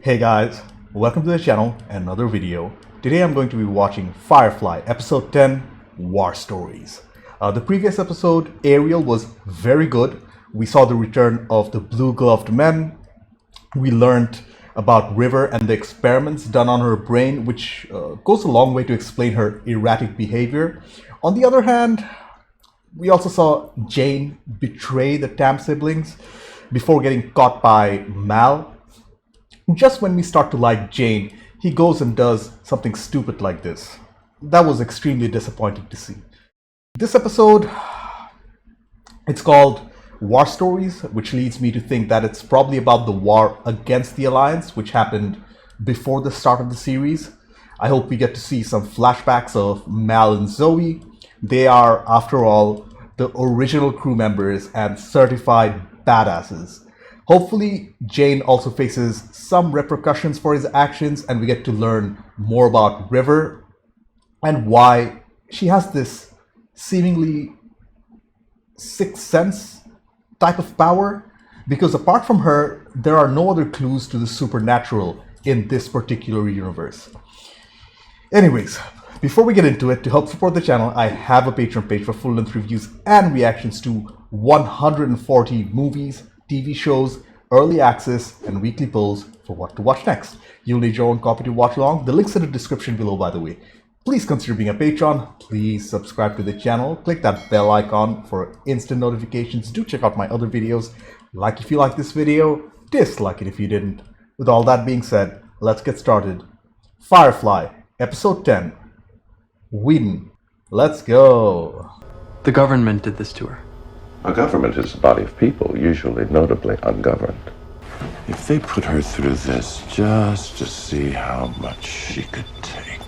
Hey guys, welcome to the channel and another video. Today I'm going to be watching Firefly episode 10, War Stories. The previous episode, Ariel, was very good. We saw the return of the blue-gloved men. We learned about River and the experiments done on her brain, which goes a long way to explain her erratic behavior. On the other hand, we also saw Jayne betray the Tam siblings before getting caught by Mal. Just when we start to like Jayne, he goes and does something stupid like this. That was extremely disappointing to see. This episode, it's called War Stories, which leads me to think that it's probably about the war against the Alliance, which happened before the start of the series. I hope we get to see some flashbacks of Mal and Zoe. They are, after all, the original crew members and certified badasses. Hopefully, Jayne also faces some repercussions for his actions, and we get to learn more about River and why she has this seemingly sixth sense type of power. Because apart from her, there are no other clues to the supernatural in this particular universe. Anyways, before we get into it, to help support the channel, I have a Patreon page for full-length reviews and reactions to 140 movies, TV shows, early access, and weekly polls for what to watch next. You'll need your own copy to watch along. The link's in the description below, by the way. Please consider being a patron. Please subscribe to the channel. Click that bell icon for instant notifications. Do check out my other videos. Like if you like this video, dislike it if you didn't. With all that being said, let's get started. Firefly, episode 10. Whedon. Let's go. The government did this to her. A government is a body of people, usually notably ungoverned. If they put her through this just to see how much she could take.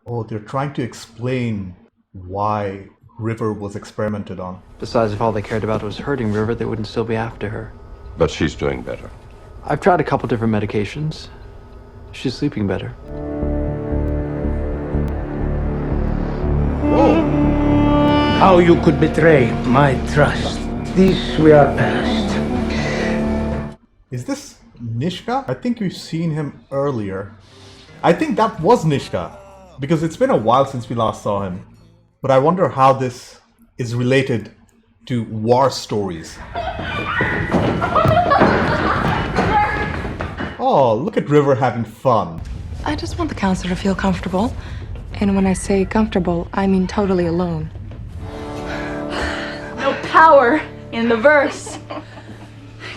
Oh, they're trying to explain why River was experimented on. Besides, if all they cared about was hurting River, they wouldn't still be after her. But she's doing better. I've tried a couple different medications. She's sleeping better. Whoa! How you could betray my trust. This we are past. Is this Niska? I think we've seen him earlier. I think that was Niska, because it's been a while since we last saw him. But I wonder how this is related to War Stories. Oh, look at River having fun. I just want the counselor to feel comfortable. And when I say comfortable, I mean totally alone. No power in the verse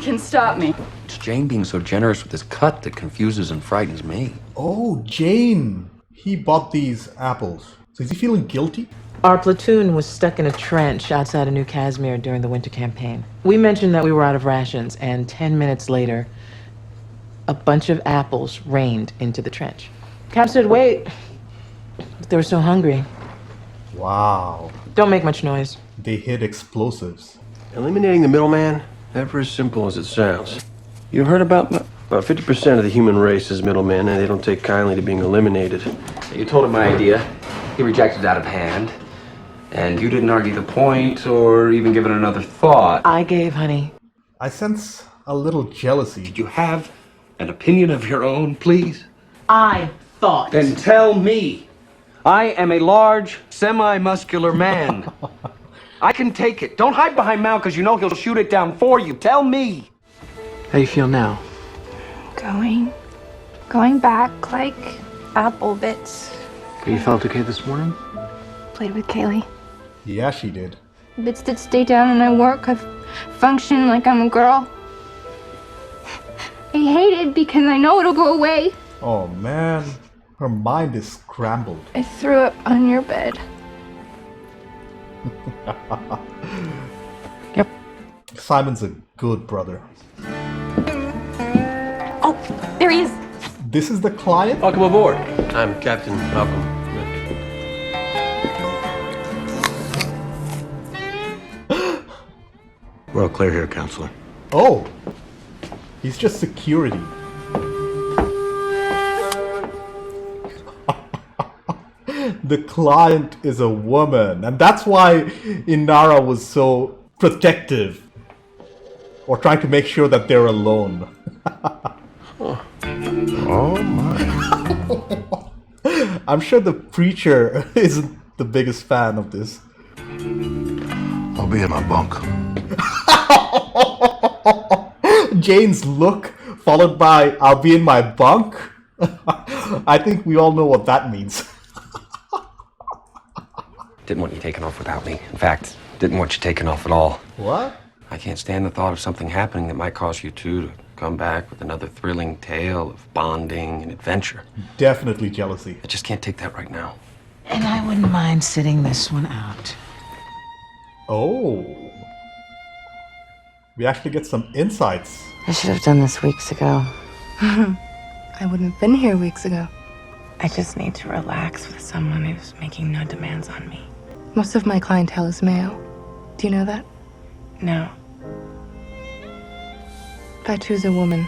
can stop me. It's Jayne being so generous with his cut that confuses and frightens me. Oh, Jayne. He bought these apples. So is he feeling guilty? Our platoon was stuck in a trench outside of New Casimir during the winter campaign. We mentioned that we were out of rations, and 10 minutes later, a bunch of apples rained into the trench. Cap said, wait. But they were so hungry. Wow. Don't make much noise. They hid explosives. Eliminating the middleman, never as simple as it sounds. You've heard about 50% of the human race is middlemen, and they don't take kindly to being eliminated. You told him my idea. He rejected it out of hand. And you didn't argue the point or even give it another thought. I gave honey. I sense a little jealousy. Did you have an opinion of your own, please? I thought. Then tell me. I am a large, semi-muscular man. I can take it. Don't hide behind Mal, because you know he'll shoot it down for you. Tell me. How you feel now? Going back like apple bits. You felt okay this morning? Played with Kaylee. Yeah, she did. Bits that stay down and I work. I function like I'm a girl. I hate it because I know it'll go away. Oh man, her mind is scrambled. I threw up on your bed. Yep. Simon's a good brother. Oh, there he is. This is the client? Welcome aboard. I'm Captain Malcolm. We're all clear here, Counselor. Oh, he's just security. The client is a woman, and that's why Inara was so protective, or trying to make sure that they're alone. Oh. Oh my. I'm sure the preacher isn't the biggest fan of this. I'll be in my bunk. Jayne's look, followed by "I'll be in my bunk." I think we all know what that means. Didn't want you taken off without me. In fact, didn't want you taken off at all. What? I can't stand the thought of something happening that might cause you two to come back with another thrilling tale of bonding and adventure. Definitely jealousy. I just can't take that right now. And I wouldn't mind sitting this one out. Oh. We actually get some insights. I should have done this weeks ago. I wouldn't have been here weeks ago. I just need to relax with someone who's making no demands on me. Most of my clientele is male. Do you know that? No. If I choose a woman,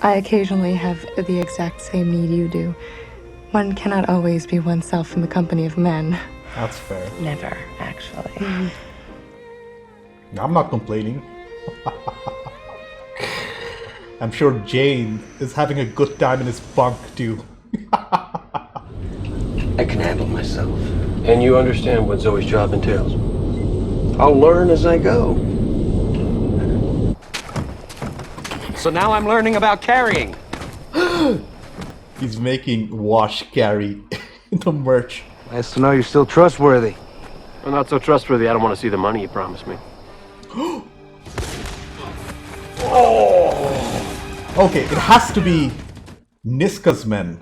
I occasionally have the exact same need you do. One cannot always be oneself in the company of men. That's fair. Never, actually. I'm not complaining. I'm sure Jayne is having a good time in his bunk too. I can handle myself. And you understand what Zoe's job entails. I'll learn as I go. So now I'm learning about carrying. He's making Wash carry the merch. Nice to know you're still trustworthy. I'm not so trustworthy. I don't want to see the money you promised me. Okay, it has to be Niska's men.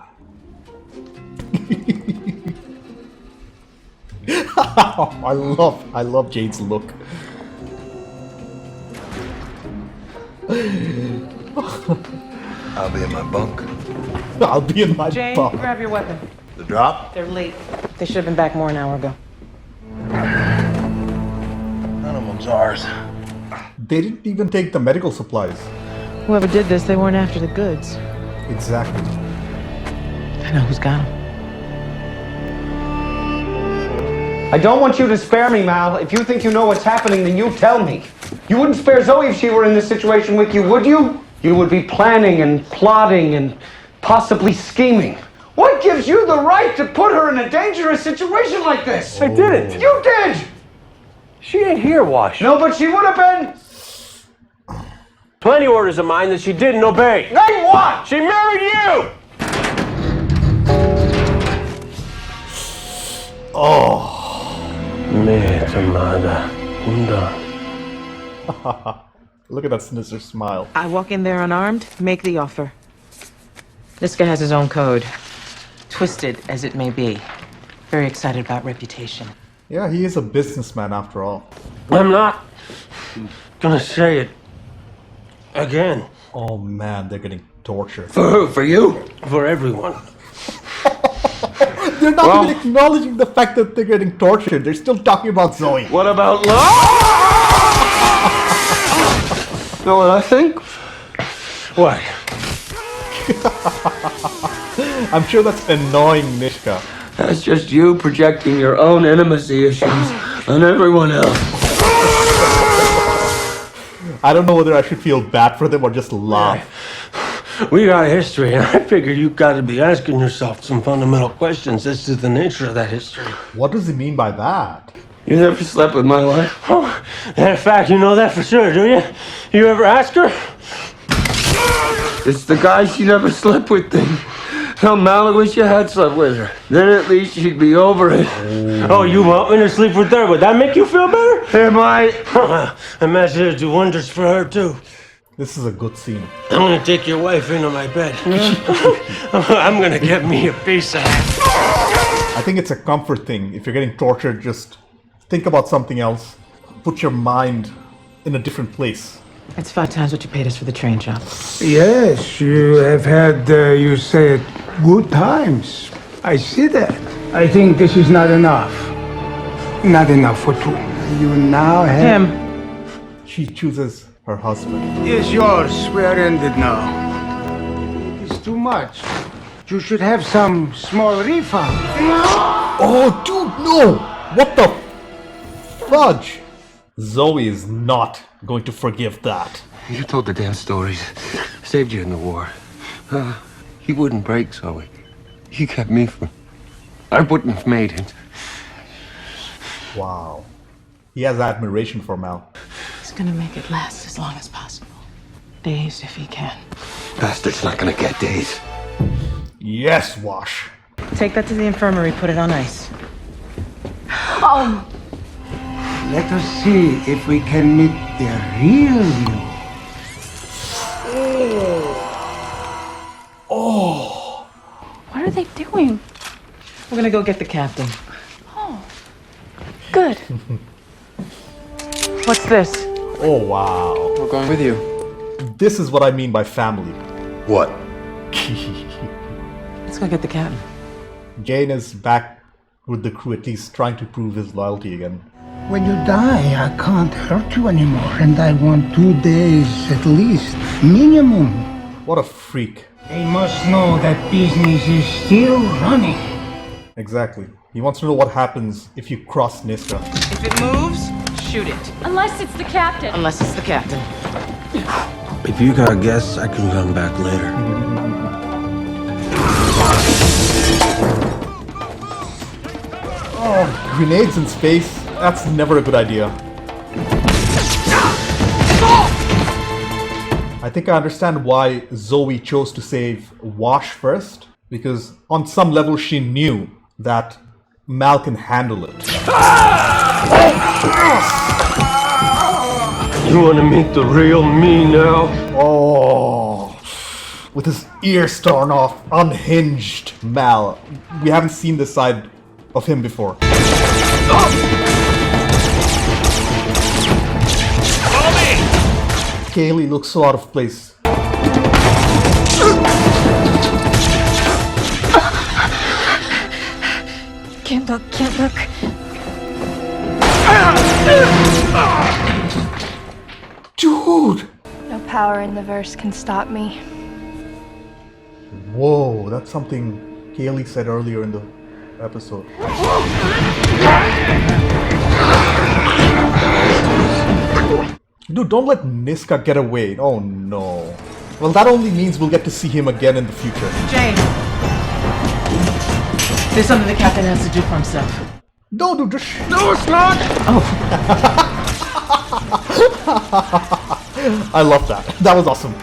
I love Jayne's look. I'll be in my bunk. I'll be in my Jayne, bunk. grab your weapon. The drop? They're late. They should have been back more an hour ago. None of them's ours. They didn't even take the medical supplies. Whoever did this, they weren't after the goods. Exactly. I know who's got them. I don't want you to spare me, Mal. If you think you know what's happening, then you tell me. You wouldn't spare Zoe if she were in this situation with you, would you? You would be planning and plotting and possibly scheming. What gives you the right to put her in a dangerous situation like this? I didn't. You did! She ain't here, Wash. No, but she would have been. Plenty orders of mine that she didn't obey. Then what? She married you! Oh. Me tomada. Look at that sinister smile. I walk in there unarmed, make the offer. Niska has his own code. Twisted as it may be. Very excited about reputation. Yeah, he is a businessman after all. I'm not gonna say it again. Oh man, they're getting tortured. For who? For you? For everyone. They're not even acknowledging the fact that they're getting tortured. They're still talking about Zoe. What about love? Know what I think? What? I'm sure that's annoying Niska. That's just you projecting your own intimacy issues on everyone else. I don't know whether I should feel bad for them or just laugh. We got a history, and I figure you've got to be asking yourself some fundamental questions as to the nature of that history. What does he mean by that? You never slept with my wife? Oh, in fact, you know that for sure, do you? You ever ask her? It's the guy she never slept with thing. Tell Mal I wish you had slept with her. Then at least she'd be over it. Oh, you want me to sleep with her? Would that make you feel better? It might. Imagine it'd do wonders for her, too. This is a good scene. I'm gonna take your wife into my bed. I'm gonna get me a piece of that. I think it's a comfort thing. If you're getting tortured, just think about something else. Put your mind in a different place. It's 5 times what you paid us for the train job. Yes, you have had, you say it, good times. I see that. I think this is not enough. Not enough for two. You now have... Tim. She chooses her husband. It's yours. We are ended now. It's too much. You should have some small refund. Oh, dude, no! What the fudge? Zoe is not going to forgive that. You told the damn stories. Saved you in the war. He wouldn't break, Zoe. He kept me from... I wouldn't have made it. Wow. He has admiration for Mal. He's gonna make it last as long as possible. Days if he can. Bastard's not gonna get days. Yes, Wash. Take that to the infirmary, put it on ice. Oh, Let us see if we can meet the real you. Oh. what are they doing? We're gonna go get the captain. Oh, good. What's this? Oh, wow. We're going with you. This is what I mean by family. What? Let's go get the captain. Jayne is back with the crew, at least trying to prove his loyalty again. When you die, I can't hurt you anymore, and I want 2 days at least, minimum. What a freak. They must know that business is still running. Exactly. He wants to know what happens if you cross Niska. If it moves, shoot it. Unless it's the captain. Unless it's the captain. If you got guests, I can come back later. Oh, grenades in space? That's never a good idea. I think I understand why Zoe chose to save Wash first, because on some level she knew that Mal can handle it. You want to meet the real me now? Oh, with his ears torn off, unhinged Mal. We haven't seen this side of him before. Kaylee looks so out of place. Can't look, can't look. Dude! No power in the verse can stop me. Whoa, that's something Kaylee said earlier in the episode. Dude, don't let Niska get away. Oh no. Well, that only means we'll get to see him again in the future. Jayne! There's something the captain has to do for himself. No, dude, just... No, it's not! Oh. I love that. That was awesome.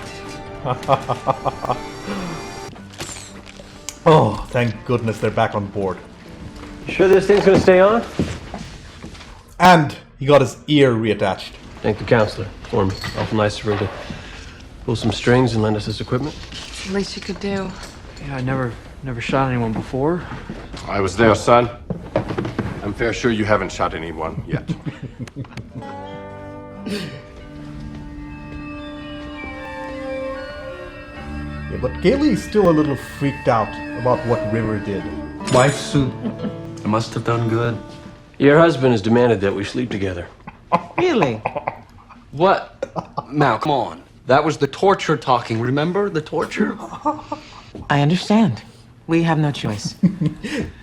Oh, thank goodness they're back on board. You sure this thing's gonna stay on? And he got his ear reattached. Thank the counselor for me. Awful nice of her to pull some strings and lend us this equipment. It's the least you could do. Yeah, I never shot anyone before. I was there, son. I'm fair sure you haven't shot anyone yet. Yeah, but Kaylee is still a little freaked out about what River did. Wife soup. I must have done good. Your husband has demanded that we sleep together. Really? What? Mal, come on. That was the torture talking, remember? The torture? I understand. We have no choice.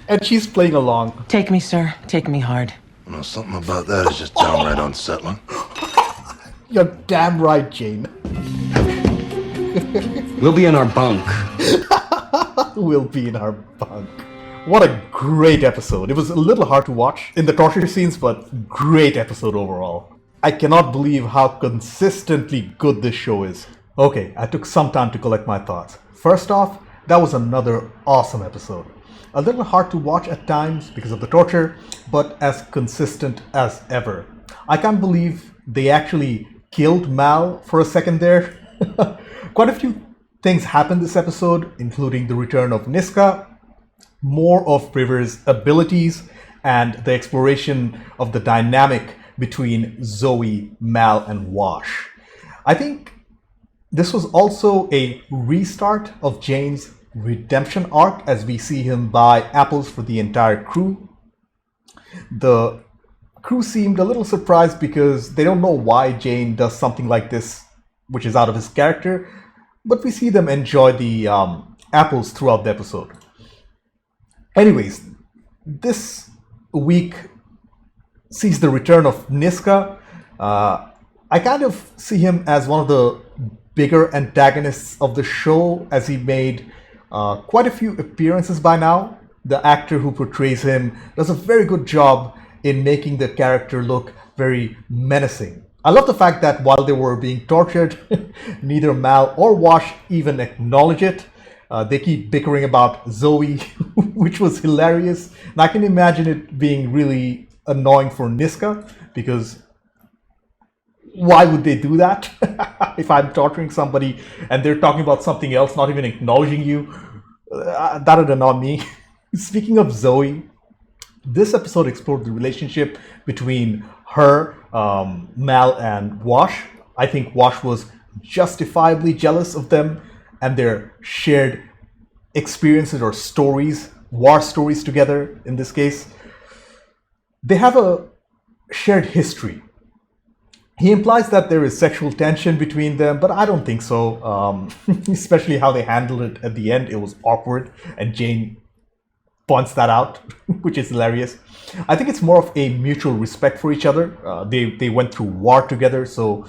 And she's playing along. Take me, sir. Take me hard. You know, something about that is just downright unsettling. You're damn right, Jayne. We'll be in our bunk. We'll be in our bunk. What a great episode. It was a little hard to watch in the torture scenes, but great episode overall. I cannot believe how consistently good this show is. Okay, I took some time to collect my thoughts. First off, that was another awesome episode. A little hard to watch at times because of the torture, but as consistent as ever. I can't believe they actually killed Mal for a second there. Quite a few things happened this episode, including the return of Niska, more of River's abilities, and the exploration of the dynamic between Zoe, Mal, and Wash. I think this was also a restart of Jayne's redemption arc as we see him buy apples for the entire crew. The crew seemed a little surprised because they don't know why Jayne does something like this, which is out of his character, but we see them enjoy the apples throughout the episode. Anyways, this week sees the return of Niska. I kind of see him as one of the bigger antagonists of the show, as he made quite a few appearances by now. The actor who portrays him does a very good job in making the character look very menacing. I love the fact that while they were being tortured, neither Mal or Wash even acknowledge it. They keep bickering about Zoe, which was hilarious. And I can imagine it being really annoying for Niska, because why would they do that? If I'm torturing somebody and they're talking about something else, not even acknowledging you, that would annoy me. Speaking of Zoe, this episode explored the relationship between her, Mal, and Wash. I think Wash was justifiably jealous of them and their shared experiences or stories, war stories together in this case. They have a shared history. He implies that there is sexual tension between them, but I don't think so. Especially how they handled it at the end. It was awkward, and Jayne points that out, which is hilarious. I think it's more of a mutual respect for each other. They went through war together, so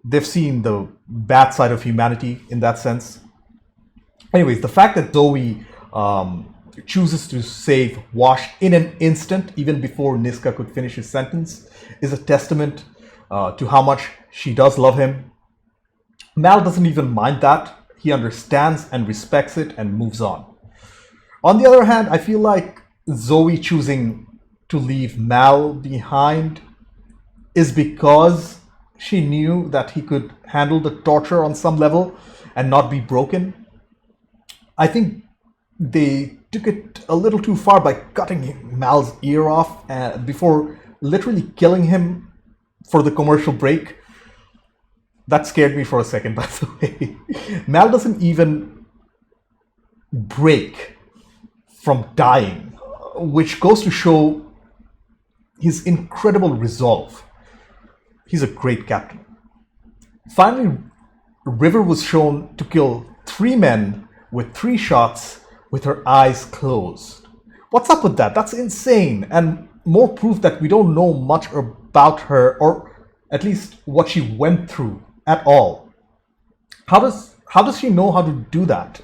they've seen the bad side of humanity in that sense. Anyways, the fact that Zoe chooses to save Wash in an instant, even before Niska could finish his sentence, is a testament to how much she does love him. Mal doesn't even mind that. He understands and respects it and moves on. On the other hand, I feel like Zoe choosing to leave Mal behind is because she knew that he could handle the torture on some level and not be broken. I think they took it a little too far by cutting Mal's ear off before literally killing him for the commercial break. That scared me for a second, by the way. Mal doesn't even break from dying, which goes to show his incredible resolve. He's a great captain. Finally, River was shown to kill 3 men with 3 shots with her eyes closed. What's up with that? That's insane, and more proof that we don't know much about her, or at least what she went through at all. How does she know how to do that?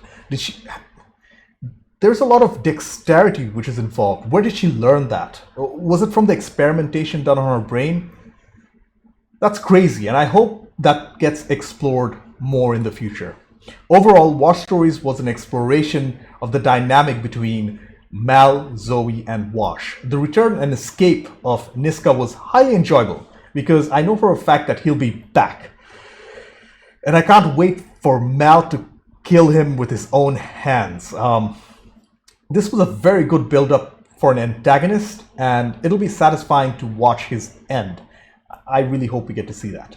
There's a lot of dexterity which is involved. Where did she learn that? Was it from the experimentation done on her brain? That's crazy, and I hope that gets explored more in the future. Overall, Wash Stories was an exploration of the dynamic between Mal, Zoe, and Wash. The return and escape of Niska was highly enjoyable because I know for a fact that he'll be back. And I can't wait for Mal to kill him with his own hands. This was a very good build-up for an antagonist, and it'll be satisfying to watch his end. I really hope we get to see that.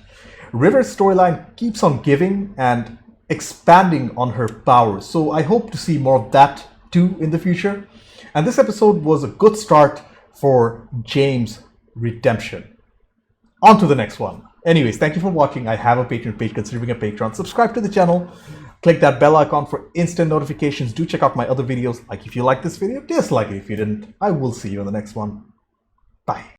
River's storyline keeps on giving and expanding on her powers, so I hope to see more of that too in the future. And this episode was a good start for Jayne's redemption. On to the next one. Anyways, thank you for watching. I have a Patreon page. Consider being a patron. Subscribe to the channel. Click that bell icon for instant notifications. Do check out my other videos. Like if you like this video, dislike it if you didn't. I will see you in the next one. Bye.